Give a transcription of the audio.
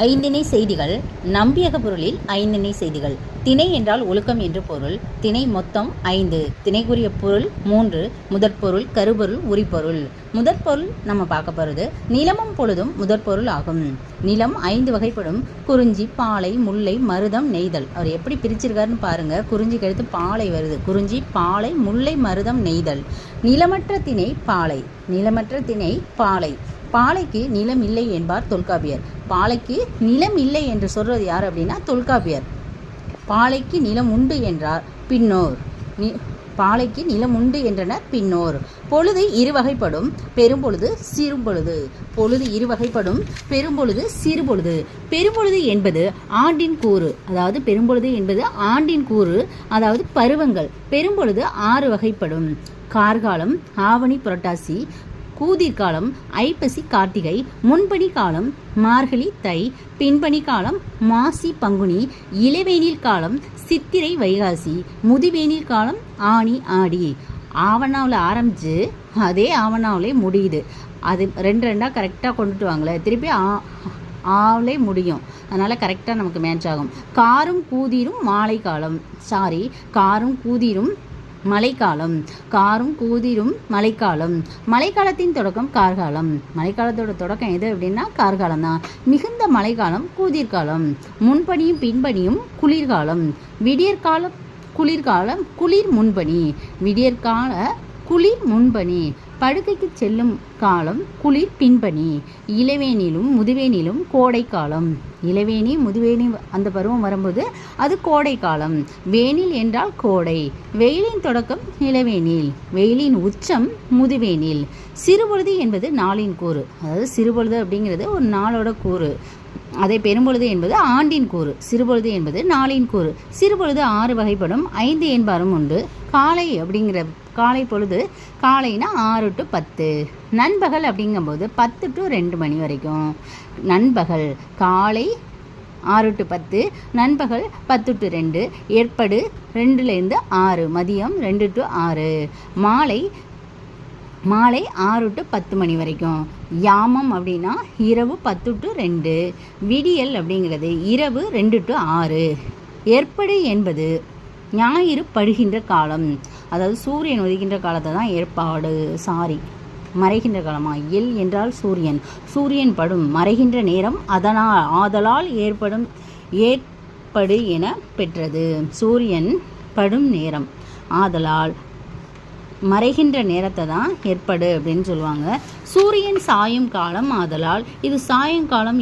ஐந்திணை செய்திகள். நம்பியக பொருளில் ஐந்திணை செய்திகள். திணை என்றால் ஒழுக்கம் என்று பொருள். திணை மொத்தம் 5. திணைக்குரிய பொருள் 3. முதற்பொருள், கருப்பொருள், உரிப்பொருள். முதற்பொருள் நம்ம பார்க்க போகிறது நிலமும் பொழுதும் முதற்பொருள் ஆகும். நிலம் 5 வகைப்படும். குறிஞ்சி, பாலை, முல்லை, மருதம், நெய்தல். அவர் எப்படி பிரிச்சிருக்காருன்னு பாருங்க. குறிஞ்சிக்கு அடுத்து பாலை வருது. குறிஞ்சி, பாலை, முல்லை, மருதம், நெய்தல். நிலமற்ற திணை பாலை. நிலமற்ற திணை பாலை. பாலைக்கு நிலம் இல்லை என்பார் தொல்காப்பியர். பாலைக்கு நிலம் இல்லை என்று சொல்றது யார் அப்படின்னா தொல்காப்பியர். பாலைக்கு நிலம் உண்டு என்றார் பின்னோர். பாலைக்கு நிலம் உண்டு என்றனர் பின்னோர். பொழுது இருவகைப்படும். பெரும்பொழுது, சிறுபொழுது. பொழுது இருவகைப்படும். பெரும்பொழுது, சிறுபொழுது. பெரும்பொழுது என்பது ஆண்டின் கூறு. அதாவது பெரும்பொழுது என்பது ஆண்டின் கூறு, அதாவது பருவங்கள். பெரும்பொழுது 6 வகைப்படும். கார்காலம், ஆவணி, புரட்டாசி. கூதிர்காலம், ஐப்பசி, கார்த்திகை. முன்பனி காலம் மார்கழி, தை. பின்பனி காலம் மாசி, பங்குனி. இளவேனில் காலம் சித்திரை, வைகாசி. முதுவேனில் காலம் ஆனி, ஆடி. ஆவணாவில் ஆரம்பிச்சு அதே ஆவணாவிலே முடியுது. அது 2 கரெக்டாக கொண்டுட்டு வாங்களே, திருப்பி ஆவலே முடியும். அதனால் கரெக்டாக நமக்கு மேட்ச் ஆகும். காரும் கூதிரும் மாலை காலம். காரும் கூதிரும் மழைக்காலம். காரும் கூதிரும் மழைக்காலம். மழைக்காலத்தின் தொடக்கம் கார்காலம். மழைக்காலத்தோட தொடக்கம் எது அப்படின்னா கார்காலம் தான். மிகுந்த மழைக்காலம் கூதிர்காலம். முன்பனியும் பின்பனியும் குளிர்காலம். விடியற்காலம் குளிர்காலம், குளிர் முன்பனி. விடியற்கால குளிர் முன்பனி. படுக்கைக்கு செல்லும் காலம் குளிர் பின்பனி. இளவேனிலும் முதுவேனிலும் கோடை காலம். இளவேனி, முதுவேனி அந்த பருவம் வரும்போது அது கோடை காலம். வேனில் என்றால் கோடை. வெயிலின் தொடக்கம் இளவேனில். வெயிலின் உச்சம் முதுவேனில். சிறுபொழுது என்பது நாளின் கூறு. அதாவது சிறுபொழுது அப்படிங்கிறது ஒரு நாளோட கூறு. அதே பெரும்பொழுது என்பது ஆண்டின் கூறு. சிறுபொழுது என்பது நாளின் கூறு. சிறுபொழுது 6 வகைப்படும். 5 என்பாரும் உண்டு. காலை அப்படிங்கிற காலை பொழுது, காலைனா 6 to 10. நண்பகல் அப்படிங்கும்போது 10 to 2 மணி வரைக்கும். நண்பகல் காலை 6 to 10, நண்பகல் 10 to 2. ஏற்படு 2 to 6, மதியம் 2 to 6. மாலை 6 to 10 மணி வரைக்கும். யாமம் அப்படின்னா இரவு 10 to 2. விடியல் அப்படிங்கிறது இரவு 2 to 6. ஏற்படு என்பது ஞாயிறு படுகின்ற காலம். அதாவது சூரியன் உதிக்கின்ற காலத்தை தான் ஏற்பாடு. மறைகின்ற காலமா. எல் என்றால் சூரியன். சூரியன் படும் மறைகின்ற நேரம். ஆதலால் ஏற்படு என பெற்றது. சூரியன் படும் நேரம், ஆதலால் மறைகின்ற நேரத்தை தான் ஏற்படு அப்படின்னு சொல்லுவாங்க. சூரியன் சாயும் காலம், ஆதலால் இது சாயங்காலம்.